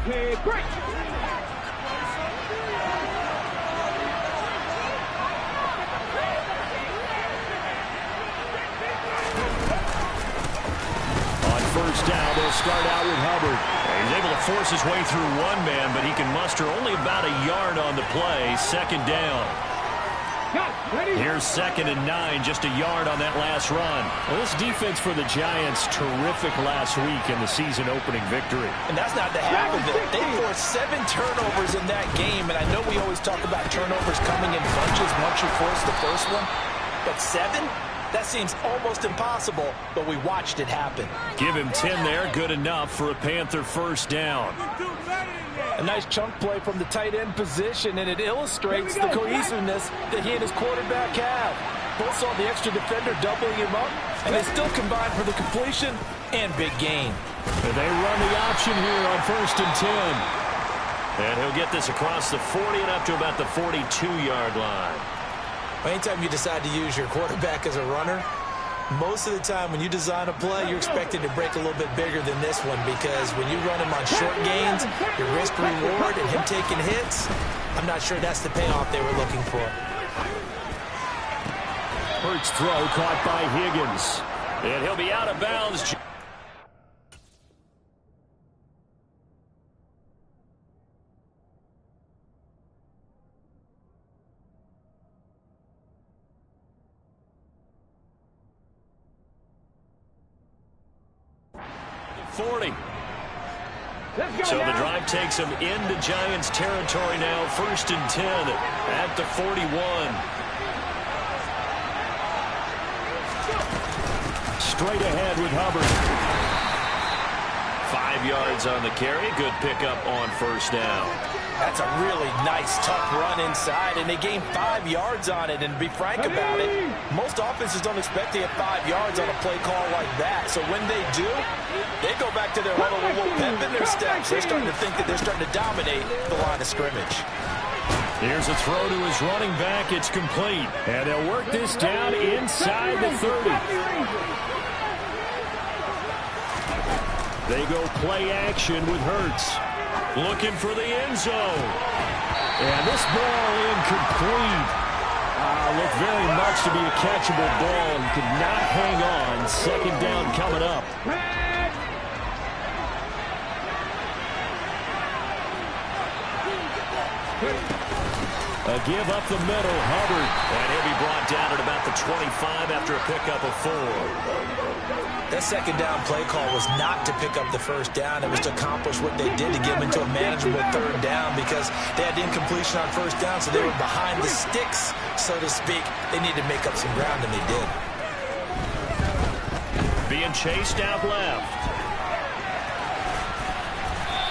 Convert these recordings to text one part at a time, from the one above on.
Okay, break. On first down, they'll start out with Hubbard. He's able to force his way through one man, but he can muster only about a yard on the play. Second down. Here's 2nd and 9, just a yard on that last run. Well, this defense for the Giants, terrific last week in the season opening victory. And that's not the half of it. They forced 7 turnovers in that game, and I know we always talk about turnovers coming in bunches once you force the first one, but 7? That seems almost impossible, but we watched it happen. Give him 10 there, good enough for a Panther first down. A nice chunk play from the tight end position, and it illustrates the cohesiveness that he and his quarterback have. Both saw the extra defender doubling him up, and they still combined for the completion and big gain. And they run the option here on 1st and 10. And he'll get this across the 40 and up to about the 42-yard line. Anytime you decide to use your quarterback as a runner, most of the time when you design a play, you're expected to break a little bit bigger than this one, because when you run him on short gains, your risk-reward and him taking hits, I'm not sure that's the payoff they were looking for. Hurts throw caught by Higgins. And he'll be out of bounds. So the drive takes him into Giants territory now. 1st and 10 at the 41. Straight ahead with Hubbard. 5 yards on the carry. Good pickup on first down. That's a really nice, tough run inside, and they gained 5 yards on it. And to be frank about it, most offenses don't expect to get 5 yards on a play call like that. So when they do, they go back to their huddle with a little pep in their steps. They're starting to think that they're starting to dominate the line of scrimmage. Here's a throw to his running back. It's complete. And they'll work this down inside the 30. They go play action with Hurts. Looking for the end zone. And this ball incomplete. Looked very much to be a catchable ball. He could not hang on. 2nd down coming up. A give up the middle, Hubbard. And he'll be brought down at about the 25 after a pickup of 4. That 2nd down play call was not to pick up the first down. It was to accomplish what they did to get them into a manageable 3rd down, because they had incompletion on first down, so they were behind the sticks, so to speak. They needed to make up some ground, and they did. Being chased out left.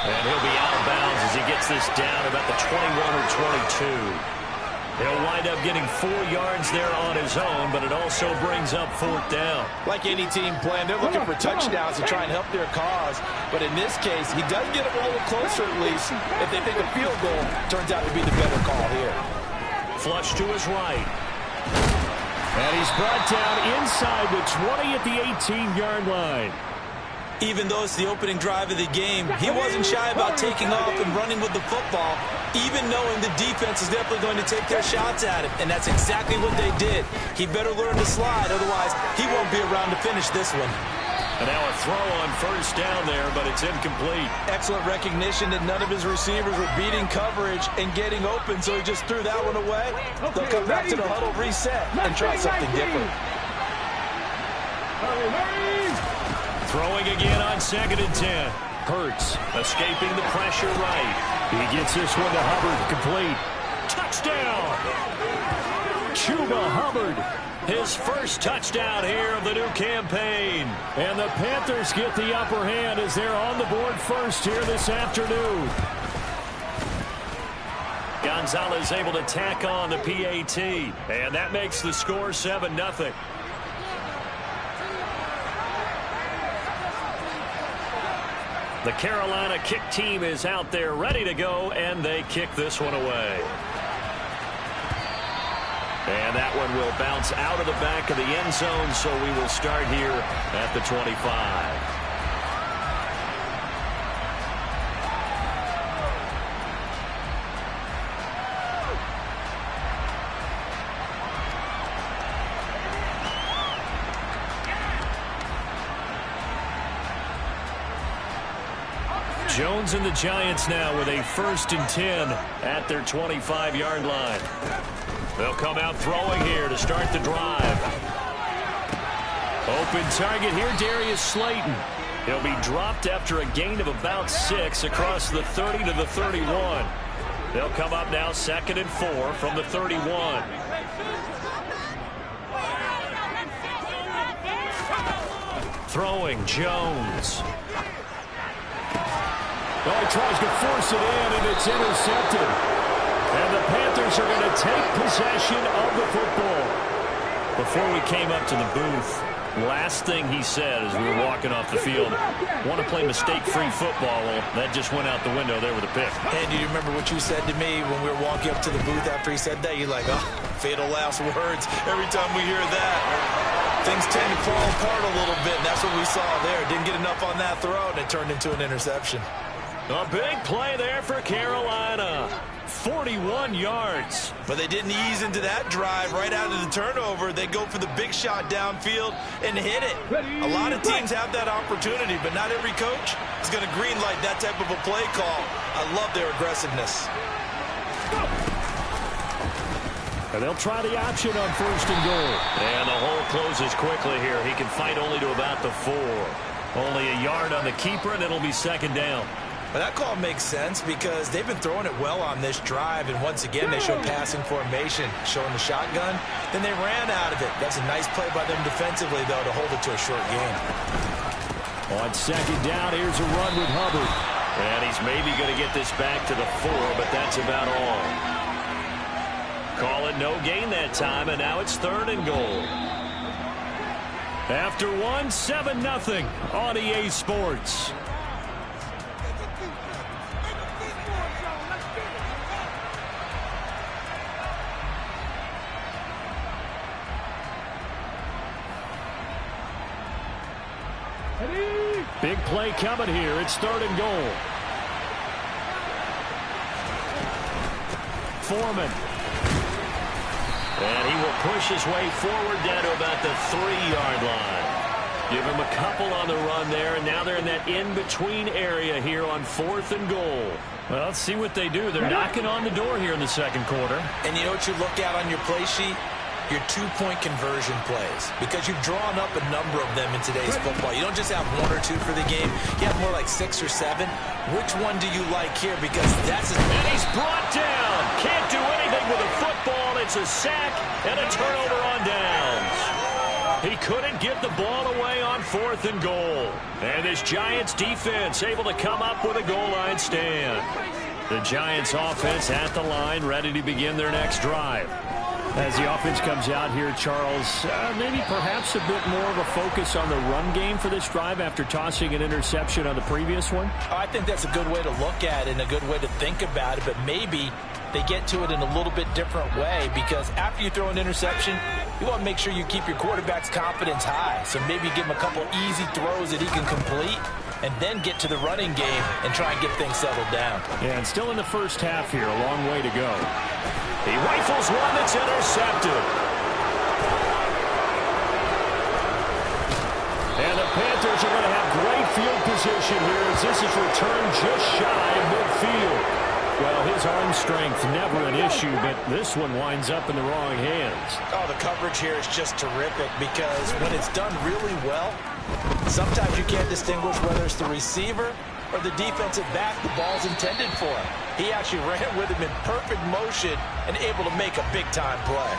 And he'll be out of bounds as he gets this down about the 21 or 22. He'll wind up getting 4 yards there on his own, but it also brings up 4th down. Like any team plan, they're looking for touchdowns to try and help their cause. But in this case, he does get them a little closer at least. If they think a field goal turns out to be the better call here. Flush to his right. And he's brought down inside the 20 at the 18-yard line. Even though it's the opening drive of the game, he wasn't shy about taking off and running with the football, even knowing the defense is definitely going to take their shots at him. And that's exactly what they did. He better learn to slide, otherwise he won't be around to finish this one. And now a throw on first down there, but it's incomplete. Excellent recognition that none of his receivers were beating coverage and getting open, so he just threw that one away. They'll come back to the huddle, reset, and try something different. Throwing again on 2nd and 10. Hurts escaping the pressure right. He gets this one to Hubbard, complete. Touchdown! Chuba Hubbard, his first touchdown here of the new campaign. And the Panthers get the upper hand as they're on the board first here this afternoon. Gonzalez able to tack on the PAT, and that makes the score 7-0. The Carolina kick team is out there ready to go, and they kick this one away. And that one will bounce out of the back of the end zone, so we will start here at the 25. Jones and the Giants now with a 1st and 10 at their 25-yard line. They'll come out throwing here to start the drive. Open target here, Darius Slayton. He'll be dropped after a gain of about 6 across the 30 to the 31. They'll come up now 2nd and 4 from the 31. Throwing, Jones. Well, he tries to force it in, and it's intercepted. And the Panthers are going to take possession of the football. Before we came up to the booth, last thing he said as we were walking off the field, want to play mistake-free football. Well, that just went out the window there with a pick. And do you remember what you said to me when we were walking up to the booth after he said that? You're like, oh, fatal last words. Every time we hear that, things tend to fall apart a little bit, and that's what we saw there. Didn't get enough on that throw, and it turned into an interception. A big play there for Carolina. 41 yards. But they didn't ease into that drive right out of the turnover. They go for the big shot downfield and hit it. A lot of teams have that opportunity, but not every coach is going to greenlight that type of a play call. I love their aggressiveness. And they'll try the option on 1st and goal. And the hole closes quickly here. He can fight only to about the 4. Only a yard on the keeper, and it'll be 2nd down. Well, that call makes sense because they've been throwing it well on this drive, and once again they showed passing formation, showing the shotgun. Then they ran out of it. That's a nice play by them defensively, though, to hold it to a short gain. On 2nd down, here's a run with Hubbard. And he's maybe going to get this back to the 4, but that's about all. Call it no gain that time, and now it's 3rd and goal. After 1, 7-0 on EA Sports. Big play coming here. It's 3rd and goal. Foreman. And he will push his way forward down to about the 3-yard line. Give him a couple on the run there, and now they're in that in-between area here on 4th and goal. Well, let's see what they do. They're knocking on the door here in the 2nd quarter. And you know what you look at on your play sheet? Your 2-point conversion plays, because you've drawn up a number of them in today's football. You don't just have 1 or 2 for the game. You have more like 6 or 7. Which one do you like here? Because that's... And he's brought down. Can't do anything with a football. It's a sack and a turnover on downs. He couldn't get the ball away on 4th and goal. And this Giants defense able to come up with a goal line stand. The Giants offense at the line, ready to begin their next drive. As the offense comes out here, Charles, maybe perhaps a bit more of a focus on the run game for this drive after tossing an interception on the previous one? I think that's a good way to look at it and a good way to think about it, but maybe they get to it in a little bit different way, because after you throw an interception, you want to make sure you keep your quarterback's confidence high. So maybe give him a couple easy throws that he can complete and then get to the running game and try and get things settled down. Yeah, and still in the first half here, a long way to go. He rifles one that's intercepted. And the Panthers are going to have great field position here as this is returned just shy of midfield. Well, his arm strength never an issue, but this one winds up in the wrong hands. Oh, the coverage here is just terrific because when it's done really well, sometimes you can't distinguish whether it's the receiver or the defensive back the ball's intended for. He actually ran with him in perfect motion and able to make a big-time play.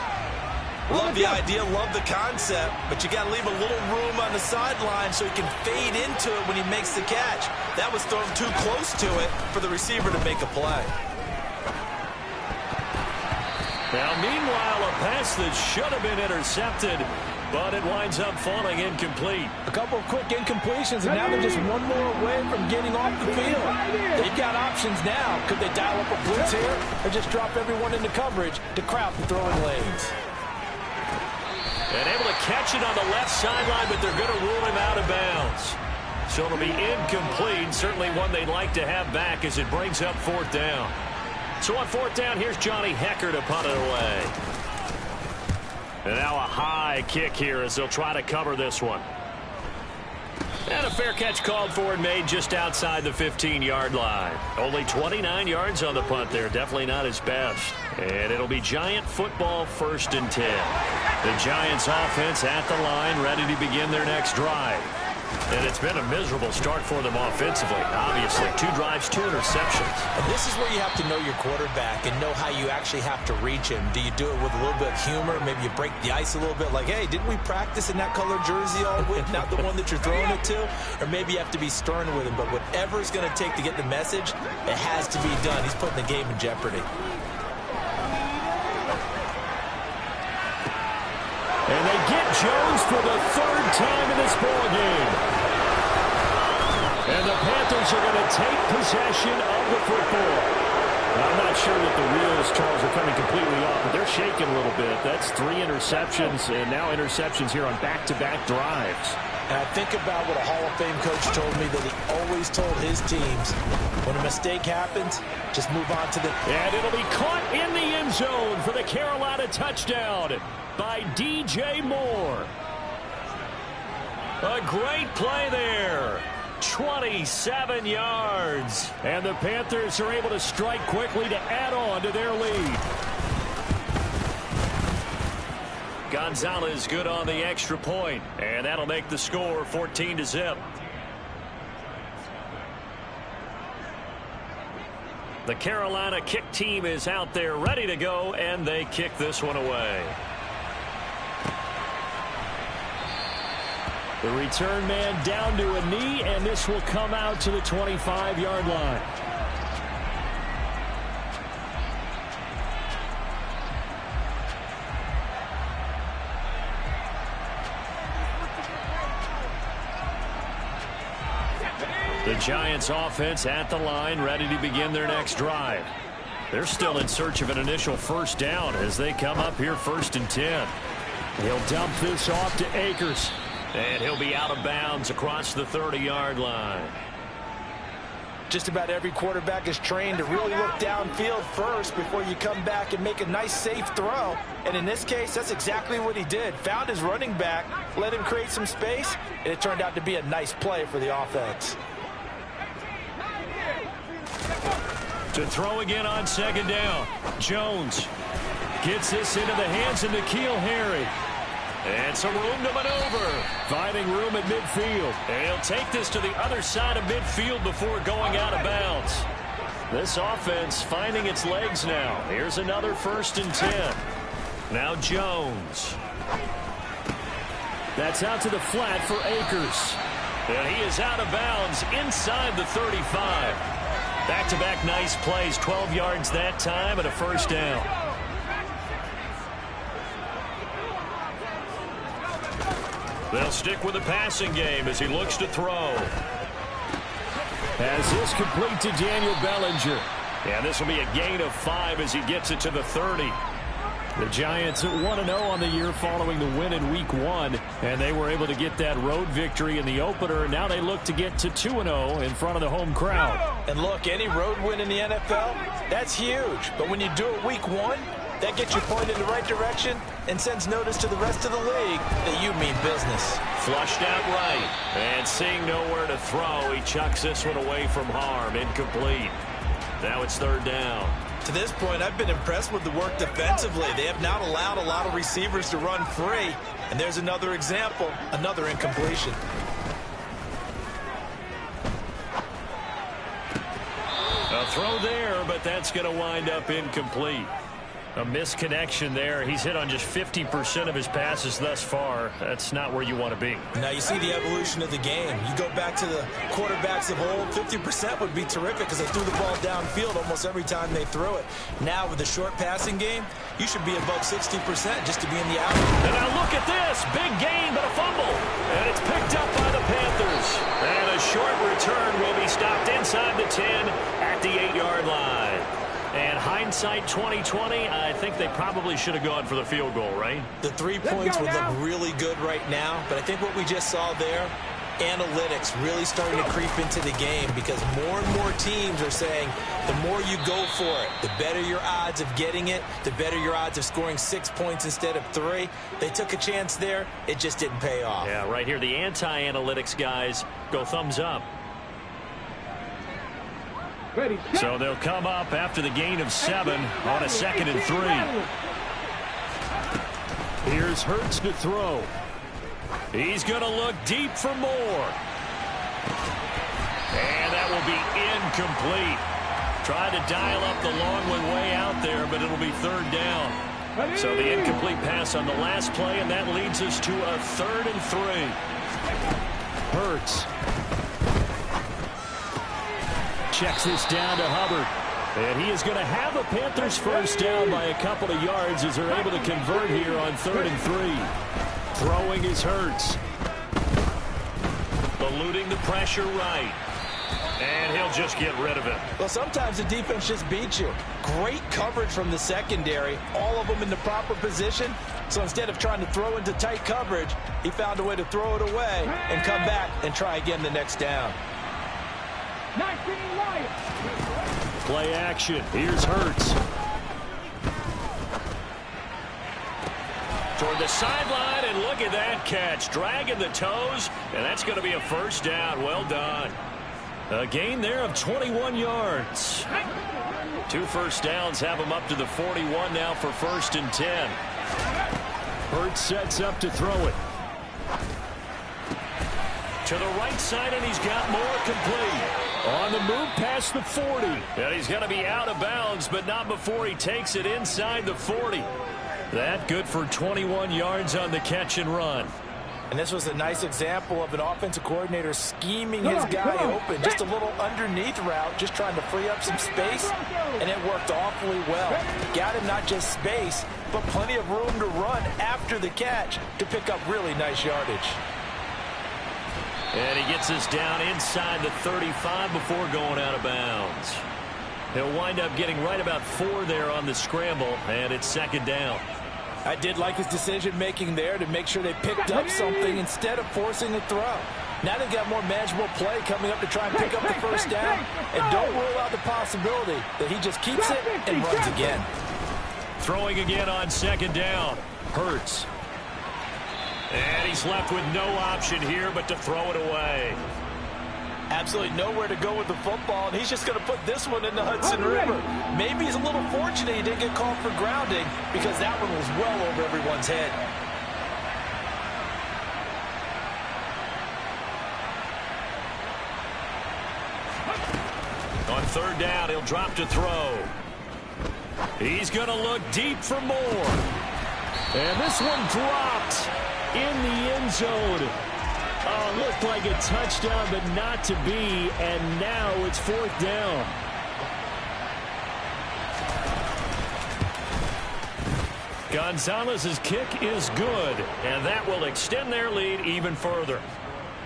Love the idea, love the concept, but you got to leave a little room on the sideline so he can fade into it when he makes the catch. That was thrown too close to it for the receiver to make a play. Now, meanwhile, a pass that should have been intercepted, but it winds up falling incomplete. A couple of quick incompletions, and now they're just one more away from getting off the field. They've got options now. Could they dial up a blitz here or just drop everyone into coverage to crowd the throwing lanes? And able to catch it on the left sideline, but they're going to rule him out of bounds. So it'll be incomplete, certainly one they'd like to have back as it brings up 4th down. So on 4th down, here's Johnny Hecker to punt it away. And now a high kick here as they'll try to cover this one. And a fair catch called for and made just outside the 15-yard line. Only 29 yards on the punt there. Definitely not his best. And it'll be Giant football, 1st and 10. The Giants offense at the line, ready to begin their next drive. And it's been a miserable start for them offensively. Obviously, 2 drives, 2 interceptions. And this is where you have to know your quarterback and know how you actually have to reach him. Do you do it with a little bit of humor? Maybe you break the ice a little bit like, hey, didn't we practice in that color jersey all week? Not the one that you're throwing it to? Or maybe you have to be stern with him. But whatever it's going to take to get the message, it has to be done. He's putting the game in jeopardy. And they get Jones for the 3rd time in this ball game. And the Panthers are going to take possession of the football. I'm not sure that the wheels, Charles, are coming completely off, but they're shaking a little bit. That's 3 interceptions, and now interceptions here on back-to-back drives. And I think about what a Hall of Fame coach told me that he always told his teams, when a mistake happens, just move on to the... And it'll be caught in the end zone for the Carolina touchdown by DJ Moore. A great play there. 27 yards. And the Panthers are able to strike quickly to add on to their lead. Gonzalez good on the extra point, and that'll make the score 14-0. The Carolina kick team is out there ready to go, and they kick this one away. The return man down to a knee, and this will come out to the 25-yard line. The Giants offense at the line, ready to begin their next drive. They're still in search of an initial 1st down as they come up here 1st and 10. He'll dump this off to Akers. And he'll be out of bounds across the 30-yard line. Just about every quarterback is trained to really look downfield first before you come back and make a nice, safe throw. And in this case, that's exactly what he did. Found his running back, let him create some space, and it turned out to be a nice play for the offense. To throw again on 2nd down. Jones gets this into the hands of N'Keal Harry. And some room to maneuver. Finding room at midfield. And he'll take this to the other side of midfield before going out of bounds. This offense finding its legs now. Here's another 1st and 10. Now Jones. That's out to the flat for Akers. And he is out of bounds inside the 35. Back-to-back nice plays. 12 yards that time and a 1st down. They'll stick with the passing game as he looks to throw. As this complete to Daniel Bellinger. And this will be a gain of 5 as he gets it to the 30. The Giants at 1-0 on the year following the win in Week 1. And they were able to get that road victory in the opener. And now they look to get to 2-0 in front of the home crowd. And look, any road win in the NFL, that's huge. But when you do it Week 1, that gets you pointed in the right direction and sends notice to the rest of the league that you mean business. Flushed out right. And seeing nowhere to throw, he chucks this one away from harm. Incomplete. Now it's 3rd down. To this point, I've been impressed with the work defensively. They have not allowed a lot of receivers to run free. And there's another example, another incompletion. A throw there, but that's going to wind up incomplete. A misconnection there. He's hit on just 50% of his passes thus far. That's not where you want to be. Now you see the evolution of the game. You go back to the quarterbacks of old, 50% would be terrific because they threw the ball downfield almost every time they threw it. Now with the short passing game, you should be above 60% just to be in the out. And now look at this. Big gain, but a fumble. And it's picked up by the Panthers. And a short return will be stopped inside the 10 at the 8-yard line. And hindsight 2020, I think they probably should have gone for the field goal, right? The 3 points would look really good right now, but I think what we just saw there, analytics really starting to creep into the game because more and more teams are saying the more you go for it, the better your odds of getting it, the better your odds of scoring 6 points instead of 3. They took a chance there. It just didn't pay off. Yeah, right here, the anti-analytics guys go thumbs up. So they'll come up after the gain of 7 on a 2nd and 3. Here's Hurts to throw. He's going to look deep for more. And that will be incomplete. Tried to dial up the long one way out there, but it'll be 3rd down. So the incomplete pass on the last play, and that leads us to a 3rd and 3. Hurts checks this down to Hubbard. And he is going to have a Panthers first down by a couple of yards as they're able to convert here on 3rd and 3. Throwing is Hurts. Eluding the pressure right. And he'll just get rid of it. Well, sometimes the defense just beats you. Great coverage from the secondary. All of them in the proper position. So instead of trying to throw into tight coverage, he found a way to throw it away and come back and try again the next down. Play action. Here's Hurts. Toward the sideline, and look at that catch. Dragging the toes, and that's going to be a first down. Well done. A gain there of 21 yards. 2 first downs have him up to the 41 now for 1st and 10. Hurts sets up to throw it. To the right side, and he's got more complete. On the move past the 40. And he's going to be out of bounds, but not before he takes it inside the 40. That good for 21 yards on the catch and run. And this was a nice example of an offensive coordinator scheming his guy open. Just a little underneath route, just trying to free up some space, and it worked awfully well. Got him not just space, but plenty of room to run after the catch to pick up really nice yardage. And he gets us down inside the 35 before going out of bounds. He'll wind up getting right about 4 there on the scramble, and it's 2nd down. I did like his decision-making there to make sure they picked up something instead of forcing a throw. Now they've got more manageable play coming up to try and pick up the first down. And don't rule out the possibility that he just keeps it and runs again. Throwing again on 2nd down. Hurts. And he's left with no option here but to throw it away. Absolutely nowhere to go with the football, and he's just going to put this one in the Hudson River. Maybe he's a little fortunate he didn't get called for grounding because that one was well over everyone's head. On 3rd down, he'll drop to throw. He's going to look deep for more. And this one dropped in the end zone. Oh, looked like a touchdown, but not to be. And now it's 4th down. Gonzalez's kick is good, and that will extend their lead even further.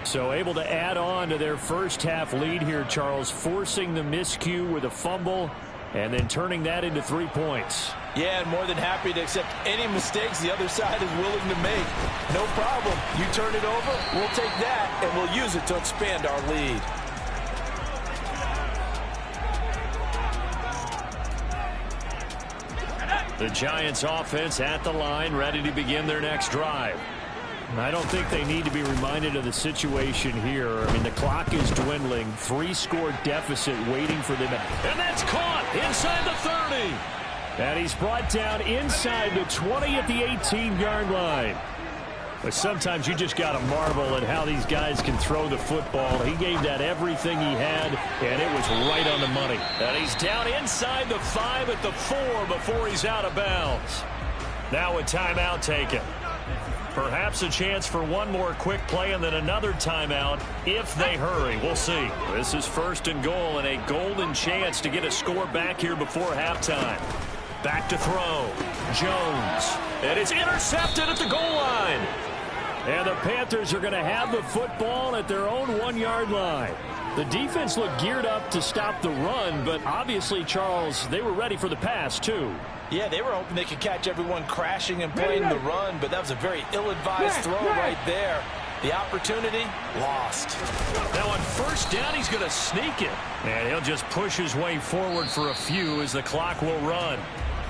So able to add on to their first half lead here, Charles, forcing the miscue with a fumble and then turning that into 3 points. Yeah, and more than happy to accept any mistakes the other side is willing to make. No problem. You turn it over, we'll take that, and we'll use it to expand our lead. The Giants offense at the line, ready to begin their next drive. I don't think they need to be reminded of the situation here. I mean, the clock is dwindling. 3-score deficit waiting for them. And that's caught inside the 30. And he's brought down inside the 20 at the 18-yard line. But sometimes you just got to marvel at how these guys can throw the football. He gave that everything he had, and it was right on the money. And he's down inside the 5 at the 4 before he's out of bounds. Now a timeout taken. Perhaps a chance for one more quick play and then another timeout if they hurry. We'll see. This is 1st and goal and a golden chance to get a score back here before halftime. Back to throw. Jones. And it's intercepted at the goal line. And the Panthers are going to have the football at their own 1-yard line. The defense looked geared up to stop the run, but obviously, Charles, they were ready for the pass, too. Yeah, they were hoping they could catch everyone crashing and playing the run, but that was a very ill-advised throw right there. The opportunity, lost. Now on first down, he's going to sneak it. And he'll just push his way forward for a few as the clock will run.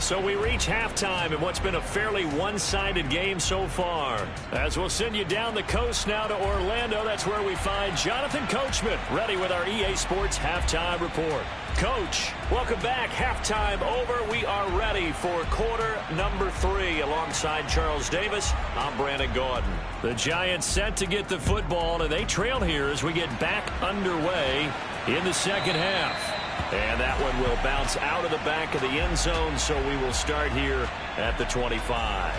So we reach halftime in what's been a fairly one-sided game so far. As we'll send you down the coast now to Orlando, that's where we find Jonathan Coachman, ready with our EA Sports Halftime Report. Coach, welcome back. Halftime over. We are ready for quarter number 3. Alongside Charles Davis, I'm Brandon Gordon. The Giants set to get the football, and they trail here as we get back underway in the second half. And that one will bounce out of the back of the end zone, so we will start here at the 25.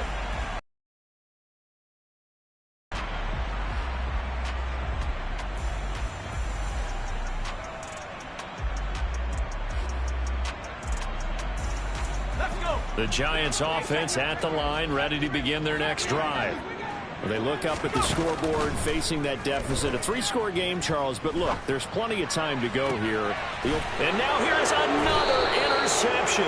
The Giants offense at the line, ready to begin their next drive. They look up at the scoreboard facing that deficit. A 3-score game, Charles, but look, there's plenty of time to go here. And now here's another interception.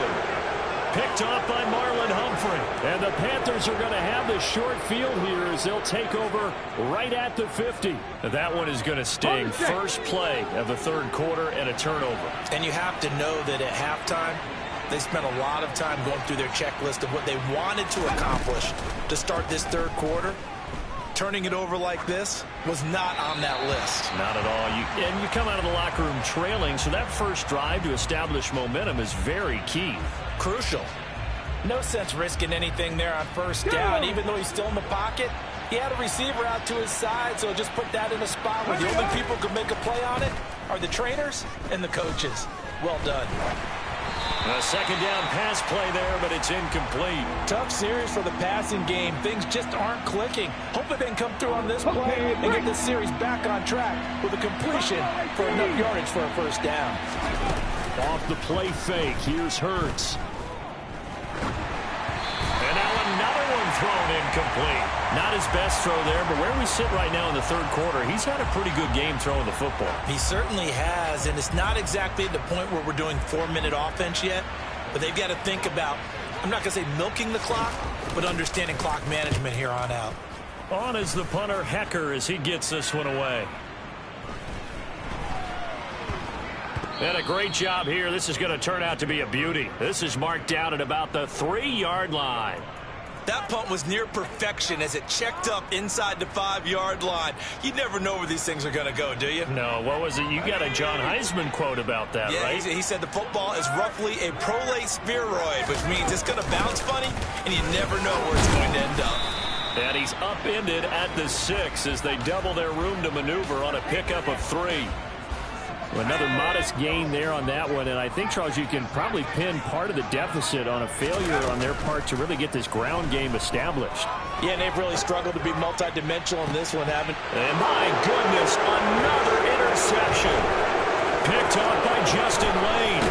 Picked off by Marlon Humphrey. And the Panthers are going to have the short field here as they'll take over right at the 50. That one is going to sting. First play of the third quarter and a turnover. And you have to know that at halftime, they spent a lot of time going through their checklist of what they wanted to accomplish to start this third quarter. Turning it over like this was not on that list. Not at all. And you come out of the locker room trailing, so that first drive to establish momentum is very key. Crucial. No sense risking anything there on first down. Even though he's still in the pocket, he had a receiver out to his side, so just put that in a spot where the only people who can make a play on it are the trainers and the coaches. Well done. A second down pass play there, but it's incomplete. Tough series for the passing game. Things just aren't clicking. Hope they can come through on this play and get this series back on track with a completion for enough yardage for a first down. Off the play fake, here's Hurts. And now another one thrown incomplete. Not his best throw there, but where we sit right now in the third quarter, he's had a pretty good game throwing the football. He certainly has, and it's not exactly at the point where we're doing 4-minute offense yet, but they've got to think about, I'm not going to say milking the clock, but understanding clock management here on out. On is the punter, Hecker, as he gets this one away. And a great job here. This is going to turn out to be a beauty. This is marked down at about the 3-yard line. That punt was near perfection as it checked up inside the 5-yard line. You never know where these things are going to go, do you? No, what was it? You got a John Heisman quote about that, yeah, right? He said the football is roughly a prolate spheroid, which means it's going to bounce funny, and you never know where it's going to end up. And he's upended at the 6 as they double their room to maneuver on a pickup of 3. Another modest gain there on that one, and I think, Charles, you can probably pin part of the deficit on a failure on their part to really get this ground game established. Yeah, and they've really struggled to be multidimensional in this one, haven't they? And my goodness, another interception. Picked off by Justin Lane.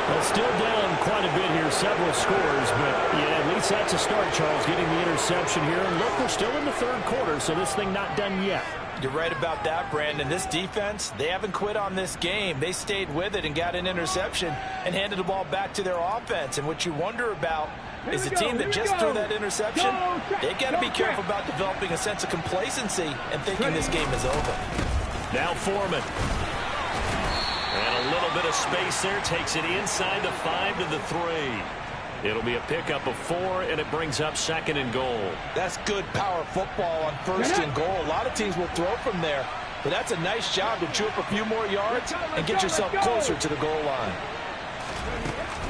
Well, still down quite a bit here, several scores, but yeah, at least that's a start, Charles, getting the interception here. And look, we're still in the third quarter, so this thing not done yet. You're right about that, Brandon. This defense, they haven't quit on this game. They stayed with it and got an interception and handed the ball back to their offense. And what you wonder about is the team that just threw that interception, they've got to be careful about developing a sense of complacency and thinking this game is over. Now Foreman. And a little bit of space there, takes it inside the 5 to the 3. It'll be a pickup of 4, and it brings up 2nd and goal. That's good power football on 1st and goal. A lot of teams will throw from there, but that's a nice job to chew up a few more yards and get yourself closer to the goal line.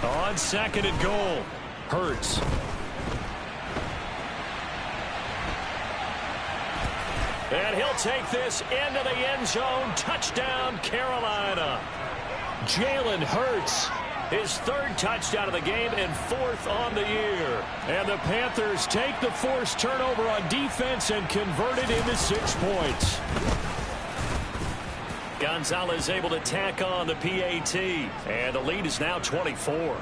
On 2nd and goal, Hurts. And he'll take this into the end zone. Touchdown, Carolina. Jalen Hurts. His 3rd touchdown of the game and 4th on the year. And the Panthers take the forced turnover on defense and convert it into 6 points. Gonzalez able to tack on the PAT. And the lead is now 24.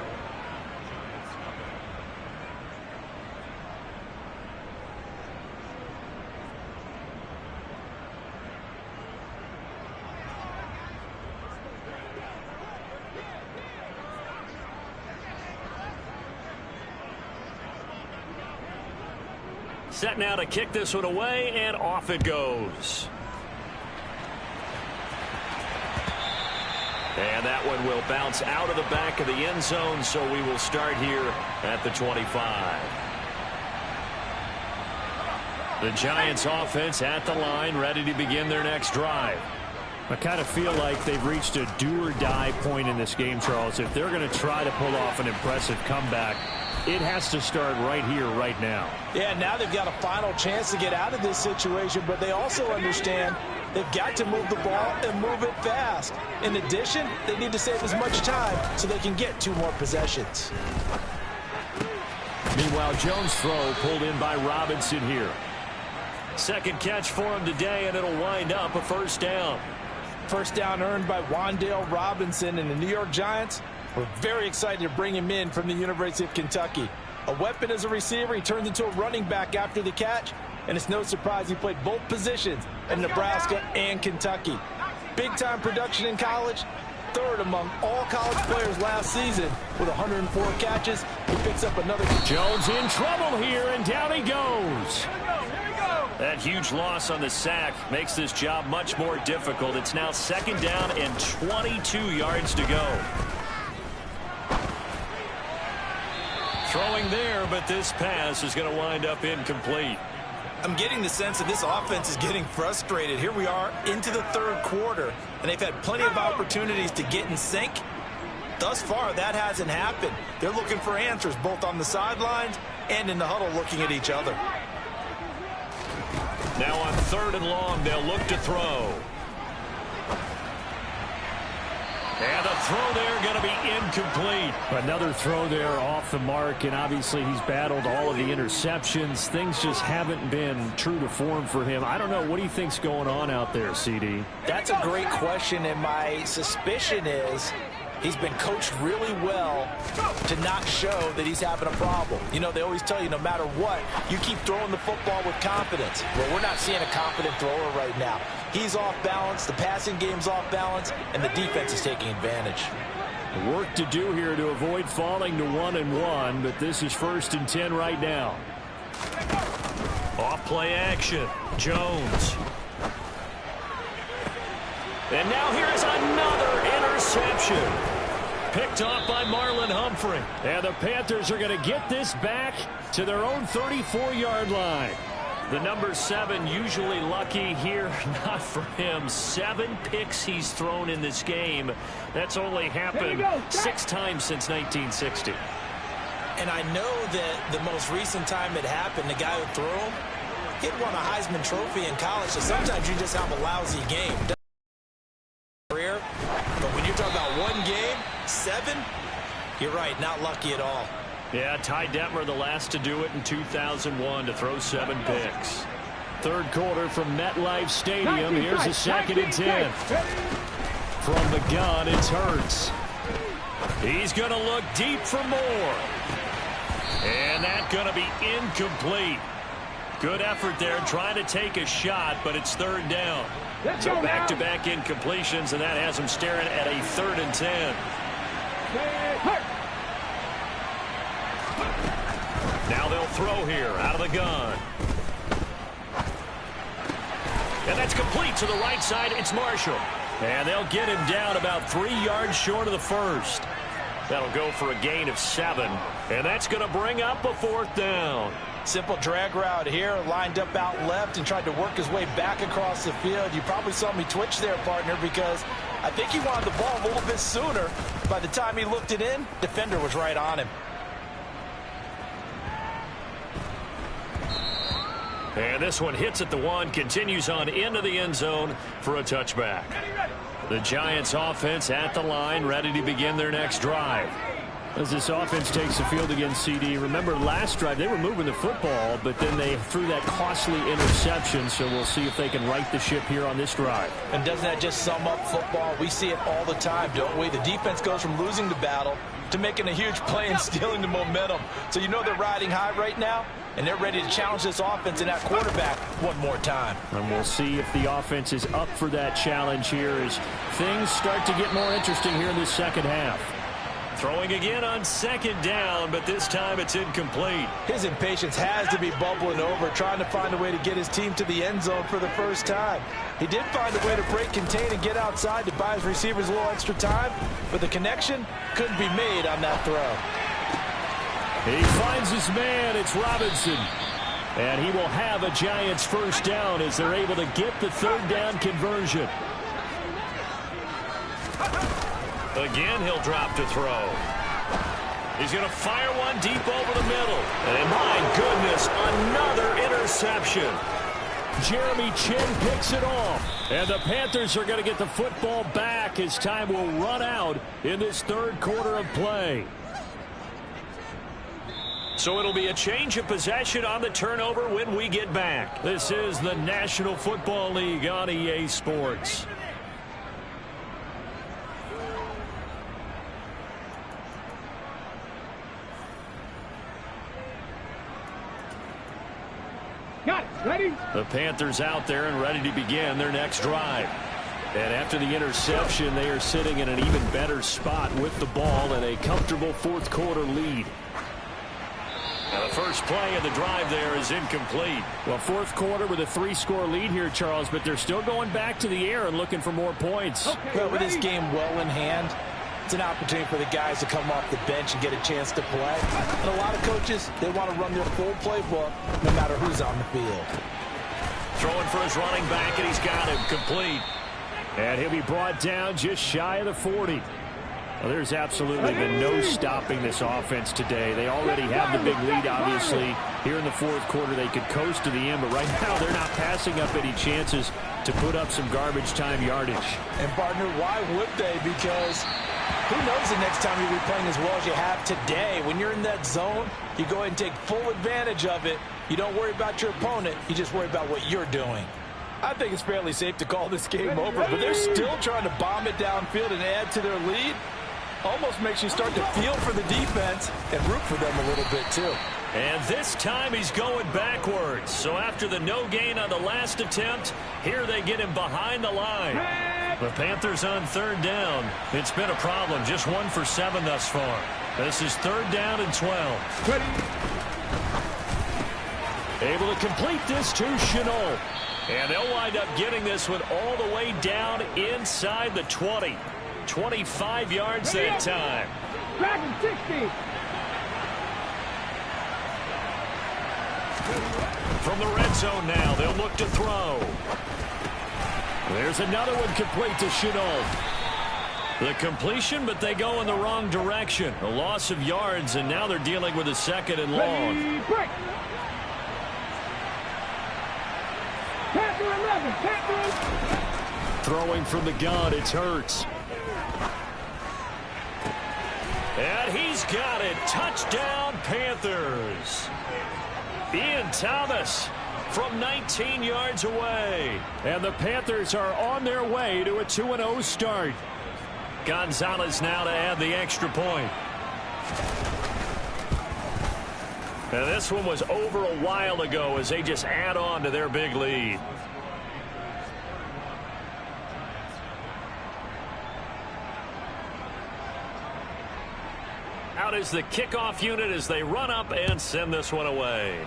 Set now to kick this one away, and off it goes. And that one will bounce out of the back of the end zone, so we will start here at the 25. The Giants offense at the line, ready to begin their next drive. I kind of feel like they've reached a do-or-die point in this game, Charles. If they're going to try to pull off an impressive comeback, it has to start right here, right now. Yeah, now they've got a final chance to get out of this situation, but they also understand they've got to move the ball and move it fast. In addition, they need to save as much time so they can get 2 more possessions. Meanwhile, Jones' throw pulled in by Robinson here. Second catch for him today, and it'll wind up a first down. First down earned by Wan'Dale Robinson, and the New York Giants were very excited to bring him in from the University of Kentucky. A weapon as a receiver, he turned into a running back after the catch, and it's no surprise he played both positions in Nebraska and Kentucky. Big-time production in college, third among all college players last season with 104 catches. He picks up another. Jones in trouble here, and down he goes. That huge loss on the sack makes this job much more difficult. It's now second down and 22 yards to go. Throwing there, but this pass is going to wind up incomplete. I'm getting the sense that this offense is getting frustrated. Here we are into the third quarter, and they've had plenty of opportunities to get in sync. Thus far, that hasn't happened. They're looking for answers both on the sidelines and in the huddle looking at each other. Now on third and long, they'll look to throw. And the throw there going to be incomplete. Another throw there off the mark, and obviously he's battled all of the interceptions. Things just haven't been true to form for him. I don't know. What do you think's going on out there, CD? That's a great question, and my suspicion is he's been coached really well to not show that he's having a problem. You know, they always tell you no matter what, you keep throwing the football with confidence. Well, we're not seeing a confident thrower right now. He's off balance, the passing game's off balance, and the defense is taking advantage. Work to do here to avoid falling to 1-1, but this is 1st and 10 right now. Off play action. Jones. And now here's another interception. Picked off by Marlon Humphrey. And the Panthers are going to get this back to their own 34-yard line. The number 7 usually lucky here. Not for him. 7 picks he's thrown in this game. That's only happened 6 times since 1960. And I know that the most recent time it happened, the guy who threw him, he won a Heisman Trophy in college, so sometimes you just have a lousy game. But when you're talking about one game, 7, you're right, not lucky at all. Yeah, Ty Detmer, the last to do it in 2001, to throw 7 picks. Third quarter from MetLife Stadium. Here's a 2nd and 10. From the gun, it's Hurts. He's going to look deep for more. And that's going to be incomplete. Good effort there, trying to take a shot, but it's 3rd down. So back-to-back incompletions, and that has him staring at a 3rd and 10. Now they'll throw here out of the gun. And that's complete to the right side. It's Marshall. And they'll get him down about 3 yards short of the first. That'll go for a gain of 7. And that's going to bring up a 4th down. Simple drag route here, lined up out left and tried to work his way back across the field. You probably saw me twitch there, partner, because I think he wanted the ball a little bit sooner. By the time he looked it in, defender was right on him. And this one hits at the 1, continues on into the end zone for a touchback. The Giants offense at the line, ready to begin their next drive. As this offense takes the field against CD, remember last drive they were moving the football, but then they threw that costly interception, so we'll see if they can right the ship here on this drive. And doesn't that just sum up football? We see it all the time, don't we? The defense goes from losing the battle to making a huge play and stealing the momentum. So you know they're riding high right now, and they're ready to challenge this offense and that quarterback one more time. And we'll see if the offense is up for that challenge here as things start to get more interesting here in this second half. Throwing again on second down, but this time it's incomplete. His impatience has to be bubbling over, trying to find a way to get his team to the end zone for the first time. He did find a way to break contain and get outside to buy his receivers a little extra time, but the connection couldn't be made on that throw. He finds his man. It's Robinson. And he will have a Giants first down as they're able to get the third down conversion. Again, he'll drop to throw. He's going to fire one deep over the middle. And my goodness, another interception. Jeremy Chin picks it off. And the Panthers are going to get the football back as time will run out in this third quarter of play. So it'll be a change of possession on the turnover when we get back. This is the National Football League on EA Sports. Got it. Ready? The Panthers out there and ready to begin their next drive. And after the interception, they are sitting in an even better spot with the ball and a comfortable fourth quarter lead. Now the first play of the drive there is incomplete. Well, fourth quarter with a 3-score lead here, Charles, but they're still going back to the air and looking for more points. Okay, well, with this game well in hand, it's an opportunity for the guys to come off the bench and get a chance to play. And a lot of coaches, they want to run their full playbook no matter who's on the field. Throwing for his running back, and he's got him complete. And he'll be brought down just shy of the 40. Well, there's absolutely been no stopping this offense today. They already have the big lead, obviously. Here in the fourth quarter, they could coast to the end, but right now they're not passing up any chances to put up some garbage time yardage. And, partner, why would they? Because who knows the next time you'll be playing as well as you have today. When you're in that zone, you go ahead and take full advantage of it. You don't worry about your opponent. You just worry about what you're doing. I think it's fairly safe to call this game over, but they're still trying to bomb it downfield and add to their lead. Almost makes you start to feel for the defense and root for them a little bit, too. And this time he's going backwards. So after the no gain on the last attempt, here they get him behind the line. The Panthers on third down. It's been a problem. Just 1 for 7 thus far. This is third down and 12. Ready? Able to complete this to Chenault. And they'll wind up getting this one all the way down inside the 20. 25 yards that time. Dragon 60. From the red zone now, they'll look to throw. There's another one complete to Chenault. The completion, but they go in the wrong direction. A loss of yards, and now they're dealing with a second and long. Ready, break. Panther 11. Panther. Throwing from the gun, it's Hurts. And he's got it. Touchdown, Panthers. Ian Thomas from 19 yards away. And the Panthers are on their way to a 2-0 start. Gonzalez now to add the extra point. And this one was over a while ago as they just add on to their big lead. Out is the kickoff unit as they run up and send this one away.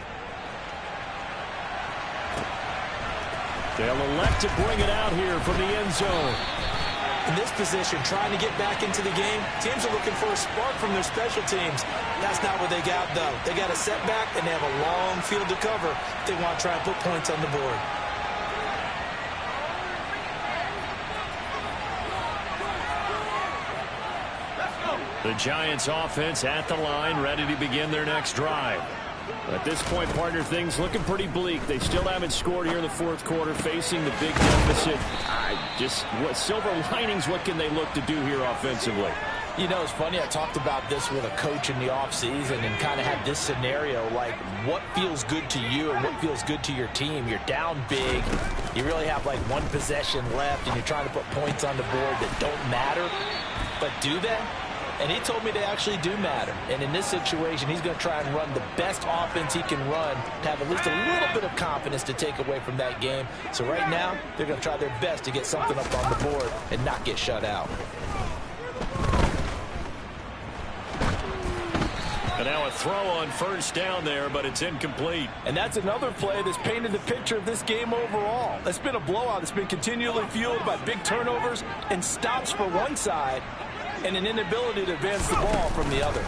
They'll elect to bring it out here from the end zone. In this position, trying to get back into the game, teams are looking for a spark from their special teams. That's not what they got, though. They got a setback, and they have a long field to cover if they want to try and put points on the board. The Giants offense at the line, ready to begin their next drive. At this point, partner, things looking pretty bleak. They still haven't scored here in the fourth quarter, facing the big deficit. What silver linings, what can they look to do here offensively? You know, it's funny, I talked about this with a coach in the offseason and kind of had this scenario, like what feels good to you and what feels good to your team. You're down big. You really have like one possession left, and you're trying to put points on the board that don't matter. But do they? And he told me they actually do matter. And in this situation, he's going to try and run the best offense he can run to have at least a little bit of confidence to take away from that game. So right now, they're going to try their best to get something up on the board and not get shut out. And now a throw on first down there, but it's incomplete. And that's another play that's painted the picture of this game overall. It's been a blowout. It's been continually fueled by big turnovers and stops for one side and an inability to advance the ball from the other.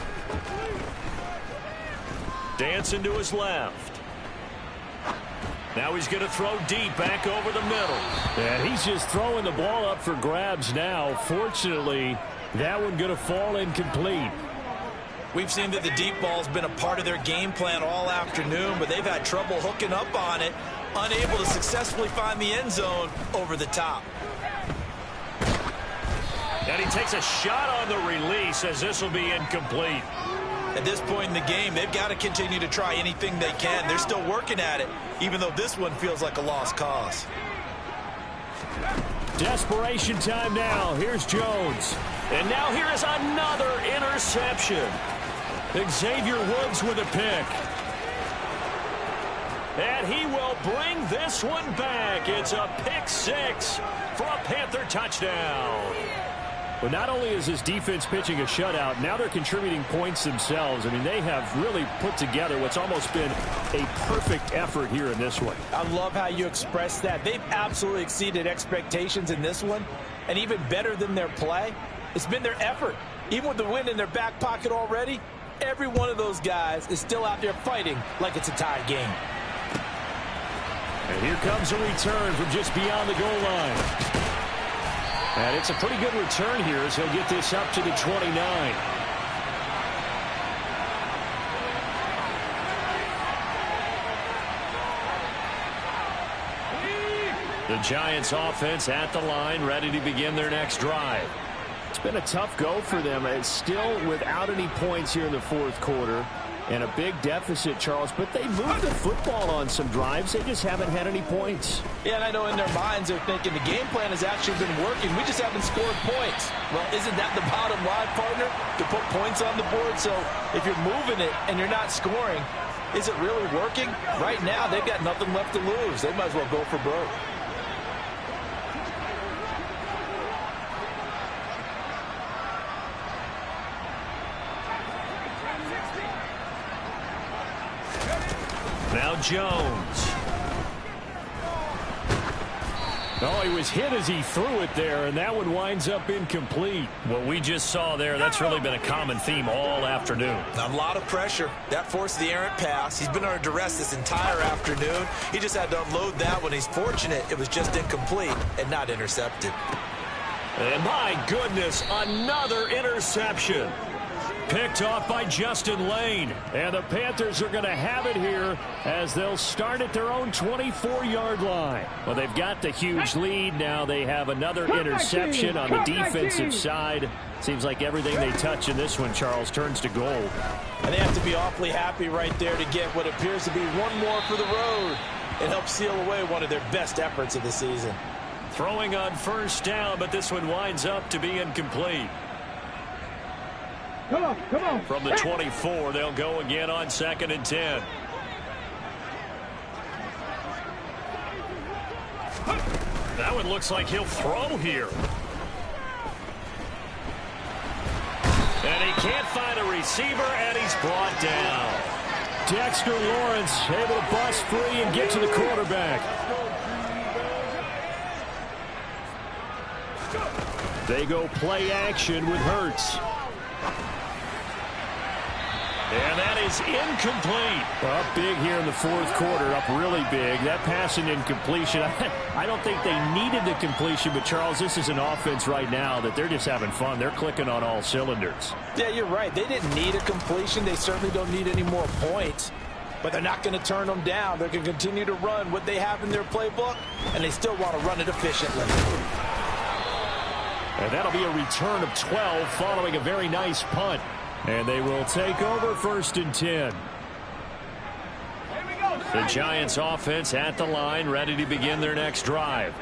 Dancing to his left. Now he's going to throw deep back over the middle. And he's just throwing the ball up for grabs now. Fortunately, that one going to fall incomplete. We've seen that the deep ball's been a part of their game plan all afternoon, but they've had trouble hooking up on it, unable to successfully find the end zone over the top. And he takes a shot on the release as this will be incomplete. At this point in the game, they've got to continue to try anything they can. They're still working at it, even though this one feels like a lost cause. Desperation time now. Here's Jones. And now here is another interception. Xavier Woods with a pick. And he will bring this one back. It's a pick six for a Panther touchdown. But not only is this defense pitching a shutout, now they're contributing points themselves. I mean, they have really put together what's almost been a perfect effort here in this one. I love how you express that. They've absolutely exceeded expectations in this one. And even better than their play, it's been their effort. Even with the win in their back pocket already, every one of those guys is still out there fighting like it's a tied game. And here comes a return from just beyond the goal line. And it's a pretty good return here as he'll get this up to the 29. The Giants offense at the line, ready to begin their next drive. It's been a tough go for them. It's still without any points here in the fourth quarter. And a big deficit, Charles, but they moved the football on some drives. They just haven't had any points. Yeah, and I know in their minds they're thinking the game plan has actually been working. We just haven't scored points. Well, isn't that the bottom line, partner? To put points on the board. So if you're moving it and you're not scoring, is it really working? Right now, they've got nothing left to lose. They might as well go for broke. Now Jones. Oh, he was hit as he threw it there, and that one winds up incomplete. What we just saw there, that's really been a common theme all afternoon. A lot of pressure. That forced the errant pass. He's been under duress this entire afternoon. He just had to unload that one. He's fortunate it was just incomplete and not intercepted. And my goodness, another interception. Picked off by Justin Lane. And the Panthers are going to have it here as they'll start at their own 24-yard line. Well, they've got the huge lead. Now they have another interception on the defensive side. Seems like everything they touch in this one, Charles, turns to gold. And they have to be awfully happy right there to get what appears to be one more for the road and help seal away one of their best efforts of the season. Throwing on first down, but this one winds up to be incomplete. Come on. From the 24, they'll go again on 2nd and 10. That one looks like he'll throw here. And he can't find a receiver, and he's brought down. Dexter Lawrence able to bust free and get to the quarterback. They go play action with Hurts. And that is incomplete. Up big here in the fourth quarter, up really big. That pass and incompletion, I don't think they needed the completion, but Charles, this is an offense right now that they're just having fun. They're clicking on all cylinders. Yeah, you're right. They didn't need a completion. They certainly don't need any more points, but they're not going to turn them down. They're going to continue to run what they have in their playbook, and they still want to run it efficiently. And that'll be a return of 12 following a very nice punt. And they will take over 1st and 10. The Giants offense at the line, ready to begin their next drive.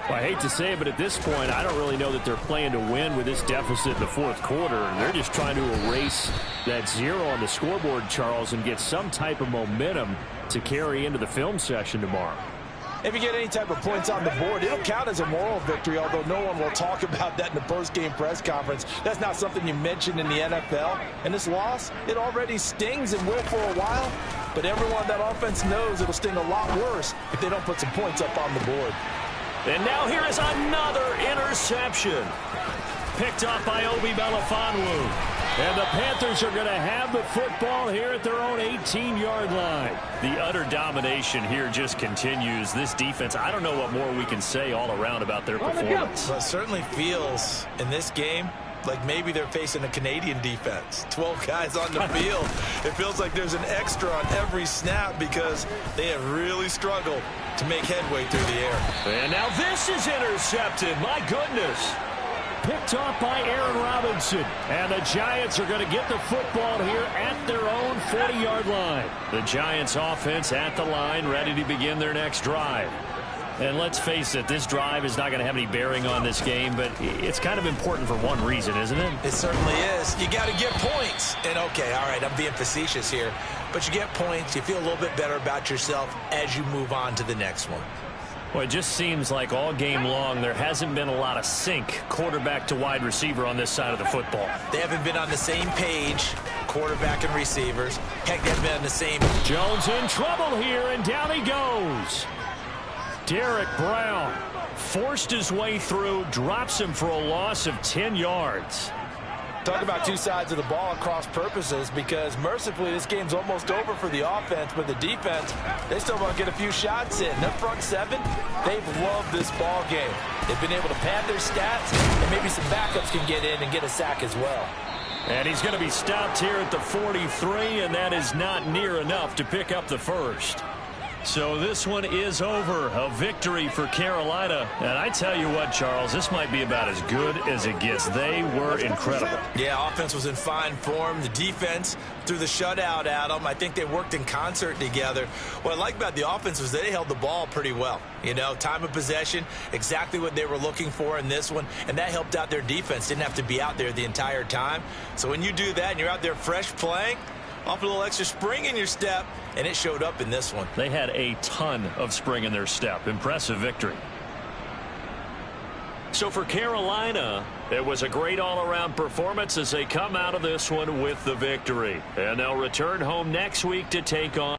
Well, I hate to say it, but at this point, I don't really know that they're playing to win with this deficit in the fourth quarter. They're just trying to erase that 0 on the scoreboard, Charles, and get some type of momentum to carry into the film session tomorrow. If you get any type of points on the board, it'll count as a moral victory, although no one will talk about that in the post-game press conference. That's not something you mentioned in the NFL. And this loss, it already stings and will for a while. But everyone on that offense knows it'll sting a lot worse if they don't put some points up on the board. And now here is another interception. Picked up by Obi Melifonwu. And the Panthers are going to have the football here at their own 18-yard line. The utter domination here just continues. This defense, I don't know what more we can say all around about their performance. Well, it certainly feels in this game like maybe they're facing a Canadian defense. 12 guys on the field. It feels like there's an extra on every snap because they have really struggled to make headway through the air. And now this is intercepted. My goodness. Picked off by Aaron Robinson. And the Giants are going to get the football here at their own 40-yard line. The Giants offense at the line, ready to begin their next drive. And let's face it, this drive is not going to have any bearing on this game, but it's kind of important for one reason, isn't it? It certainly is. You got to get points. And okay, all right, I'm being facetious here, but you get points, you feel a little bit better about yourself as you move on to the next one. Well, it just seems like all game long there hasn't been a lot of sync quarterback to wide receiver on this side of the football. They haven't been on the same page, quarterback and receivers. Heck, they haven't been on the same. Jones in trouble here, and down he goes. Derek Brown Forced his way through, drops him for a loss of 10 yards. Talk about two sides of the ball at cross purposes, because mercifully this game's almost over for the offense, but the defense, they still want to get a few shots in. Their front seven, they've loved this ball game. They've been able to pad their stats, and maybe some backups can get in and get a sack as well. And he's going to be stopped here at the 43, and that is not near enough to pick up the first. So this one is over. A victory for Carolina. And I tell you what, Charles, this might be about as good as it gets. They were incredible. Yeah, offense was in fine form. The defense threw the shutout at them. I think they worked in concert together. What I like about the offense was they held the ball pretty well. You know, time of possession, exactly what they were looking for in this one. And that helped out their defense. Didn't have to be out there the entire time. So when you do that and you're out there fresh playing, off a little extra spring in your step, and it showed up in this one. They had a ton of spring in their step. Impressive victory. So for Carolina, it was a great all-around performance as they come out of this one with the victory. And they'll return home next week to take on